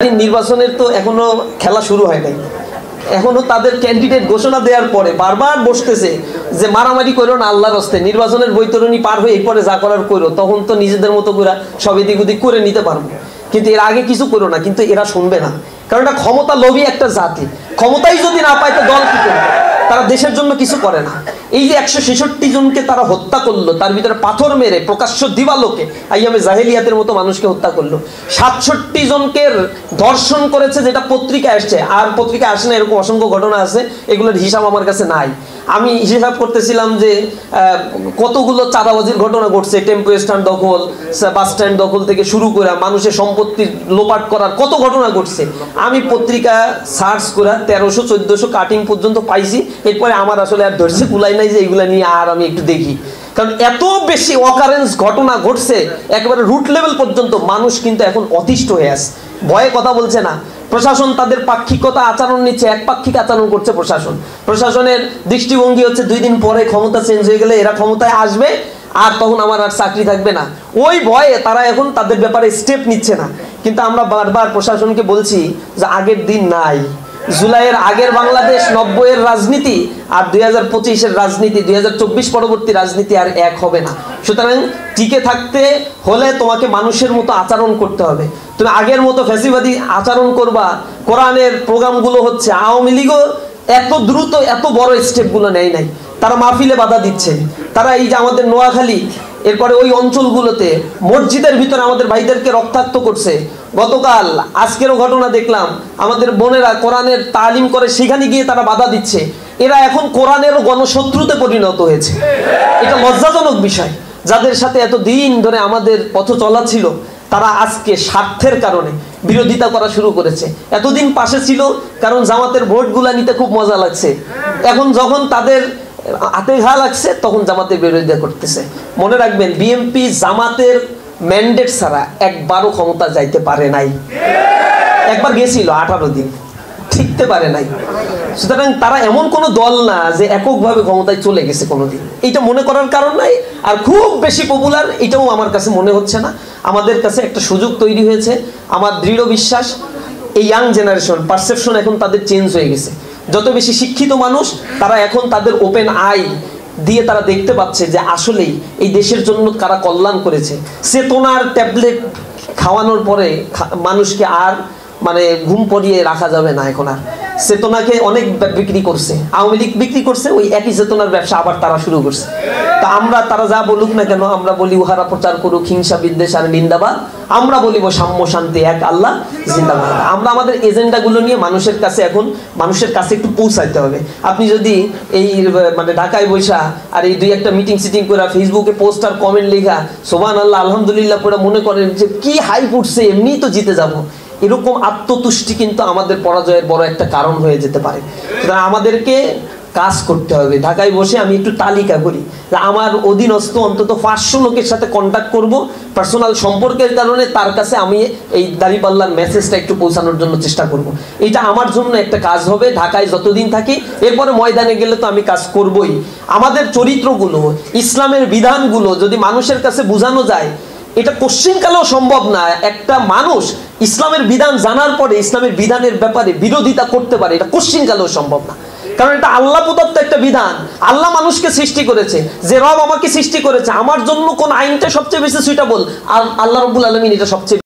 নির্বাচনের তো এখনো খেলা শুরু হয় নাই, এখনো তাদের ক্যান্ডিডেট ঘোষণা দেওয়ার পরে বারবার বসতেছে যে মারামারি করো না আল্লাহর রাস্তায়, নির্বাচনের বৈতরণী পার হয়ে এরপরে যা করার করো, তখন তো নিজেদের মতো করে সব এদিক ওদিক করে নিতে পারবো, কিন্তু এর আগে কিছু করো না। কিন্তু এরা শুনবে না, কারণ এটা ক্ষমতা লোভী একটা জাতি। ক্ষমতাই যদি না পায় তো দল কি করবে? তারা দেশের জন্য কিছু করে না। এই যে 166 জনকে তারা হত্যা করলো, তার ভিতরে পাথর মেরে প্রকাশ্য দিবালোকে আইয়ামে জাহেলিয়াতের মতো মানুষকে হত্যা করলো। 67 জনকে ধর্ষণ করেছে, যেটা পত্রিকায় আসছে, আর পত্রিকায় আসে না এরকম অসংখ্য ঘটনা আছে, এগুলোর হিসাব আমার কাছে নাই। আমি হিসাব করতেছিলাম যে কতগুলো চাঁদাবাজির ঘটনা ঘটছে, টেম্পো স্ট্যান্ড দখল, বাস স্ট্যান্ড দখল থেকে শুরু করে মানুষের সম্পত্তি লোপাট করার কত ঘটনা ঘটছে। আমি পত্রিকা সার্চ করে 1300-1400 কাটিং পর্যন্ত পাইছি। এরপরে আমার আসলে আর ধৈর্য কুলাই নাই যে এইগুলা নিয়ে আর আমি একটু দেখি, কারণ এত বেশি অকারেন্স ঘটনা ঘটছে একেবারে রুট লেভেল পর্যন্ত। মানুষ কিন্তু এখন অতিষ্ঠ হয়ে আছে, ভয়ে কথা বলছে না। প্রশাসন তাদের পাক্ষিকতা আচরণ নিচ্ছে, একপাক্ষিক আচরণ করছে প্রশাসন। প্রশাসনের দৃষ্টিভঙ্গি হচ্ছে 2 দিন পরে ক্ষমতা চেঞ্জ হয়ে গেলে এরা ক্ষমতায় আসবে আর তখন আমার আর চাকরি থাকবে না। ওই ভয়ে তারা এখন তাদের ব্যাপারে স্টেপ নিচ্ছে না। কিন্তু আমরা বারবার প্রশাসনকে বলছি যে আগের দিন নাই। জুলাইয়ের আগের বাংলাদেশ, 90-এর রাজনীতি আর 2025-এর রাজনীতি, 2024 পরবর্তী রাজনীতি আর এক হবে না। সুতরাং টিকে থাকতে হলে তোমাকে মানুষের মতো আচরণ করতে হবে। তুমি আগের মতো ফ্যাসিবাদী আচরণ করবা। কোরআনের প্রোগ্রামগুলো হচ্ছে, আওয়ামী লীগও এত দ্রুত এত বড় স্টেপগুলো নেয় নাই। তারা মাহফিলে বাধা দিচ্ছে, তারা এই যে আমাদের নোয়াখালী এরপরে ওই অঞ্চলগুলোতে মসজিদের ভিতরে আমাদের ভাইদেরকে রক্তাক্ত করছে। গতকাল আজকেরও ঘটনা দেখলাম, আমাদের বোনেরা কোরআনের তালিম করে সেখানে গিয়ে তারা বাধা দিচ্ছে। এরা এখন কোরআনের গণশত্রুতে পরিণত হয়েছে। এটা লজ্জাজনক বিষয়। যাদের সাথে এত দিন ধরে আমাদের পথ চলা ছিল, তারা আজকে স্বার্থের কারণে বিরোধিতা করা শুরু করেছে। এতদিন পাশে ছিল কারণ জামাতের ভোটগুলা নিতে খুব মজা লাগছে, এখন যখন তাদের হাতে ঘা লাগছে তখন জামাতের বিরোধিতা করতেছে। মনে রাখবেন, বিএনপি জামাতের ম্যান্ডেট ছাড়া একবারও ক্ষমতা যাইতে পারে নাই। একবার গেছিল 18 দিন, ঠিকতে পারে নাই। সুতরাং তারা এমন কোনো দল না যে এককভাবে ক্ষমতায় চলে গেছে কোনোদিন, এইটা মনে করার কারণ নাই। আর খুব বেশি পপুলার এটাও আমার কাছে মনে হচ্ছে না। আমাদের কাছে একটা সুযোগ তৈরি হয়েছে। আমার দৃঢ় বিশ্বাস এই ইয়াং জেনারেশন পারসেপশন এখন তাদের চেঞ্জ হয়ে গেছে। যত বেশি শিক্ষিত মানুষ, তারা এখন তাদের ওপেন আই দিয়ে তারা দেখতে পাচ্ছে যে আসলেই এই দেশের জন্য কারা কল্যাণ করেছে। চেতনার ট্যাবলেট খাওয়ানোর পরে মানুষকে আর মানে ঘুম পড়িয়ে রাখা যাবে না। এখন আর চেতনাকে অনেক বিক্রি করছে, আওয়ামী লীগ বিক্রি করছে, ওই একই চেতনার ব্যবসা আবার তারা শুরু করছে। তা আমরা, তারা যা বলুক না কেন, আমরা বলি উহারা প্রচার করুক হিংসা বিদ্বেষ আর নিন্দাবাদ, আমরা বলিব সাম্য শান্তি এক আল্লাহ জিন্দাবাদ। আমরা আমাদের এজেন্ডাগুলো নিয়ে মানুষের কাছে এখন মানুষের কাছে একটু পৌঁছাইতে হবে। আপনি যদি এই মানে ঢাকায় বৈশা আর এই 2-1টা মিটিং সিটিং করে ফেসবুকে পোস্ট আর কমেন্ট লেখা সুবহানাল্লাহ আলহামদুলিল্লাহ পড়ে মনে করেন যে কি হাইপ উঠছে, এমনিই তো জিতে যাব, এরকম আত্মতুষ্টি কিন্তু আমাদের পরাজয়ের বড় একটা কারণ হয়ে যেতে পারে। সুতরাং আমাদেরকে কাজ করতে হবে। ঢাকায় বসে আমি একটু তালিকা করি যে আমার অধীনস্থ অন্তত 500 লোকের সাথে কন্ট্যাক্ট করব, পার্সোনাল সম্পর্কের কারণে তার কাছে আমি এই দাঁড়িপাল্লার মেসেজটা একটু পৌঁছানোর জন্য চেষ্টা করব। এটা আমার জন্য একটা কাজ হবে ঢাকায় যতদিন থাকি। এরপরে ময়দানে গেলে তো আমি কাজ করবই। আমাদের চরিত্রগুলো, ইসলামের বিধানগুলো যদি মানুষের কাছে বোঝানো যায়, এটা কোশ্চিনকালেও সম্ভব না একটা মানুষ ইসলামের বিধান জানার পরে ইসলামের বিধানের ব্যাপারে বিরোধিতা করতে পারে, এটা কোশ্চিনকালেও সম্ভব না। কারণ এটা আল্লাহ প্রদত্ত একটা বিধান। আল্লাহ মানুষকে সৃষ্টি করেছে, যে রব আমাকে সৃষ্টি করেছে, আমার জন্য কোন আইনটা সবচেয়ে বেশি সুইটেবল, আর আল্লাহ রাব্বুল আলামিন এটা সবচেয়ে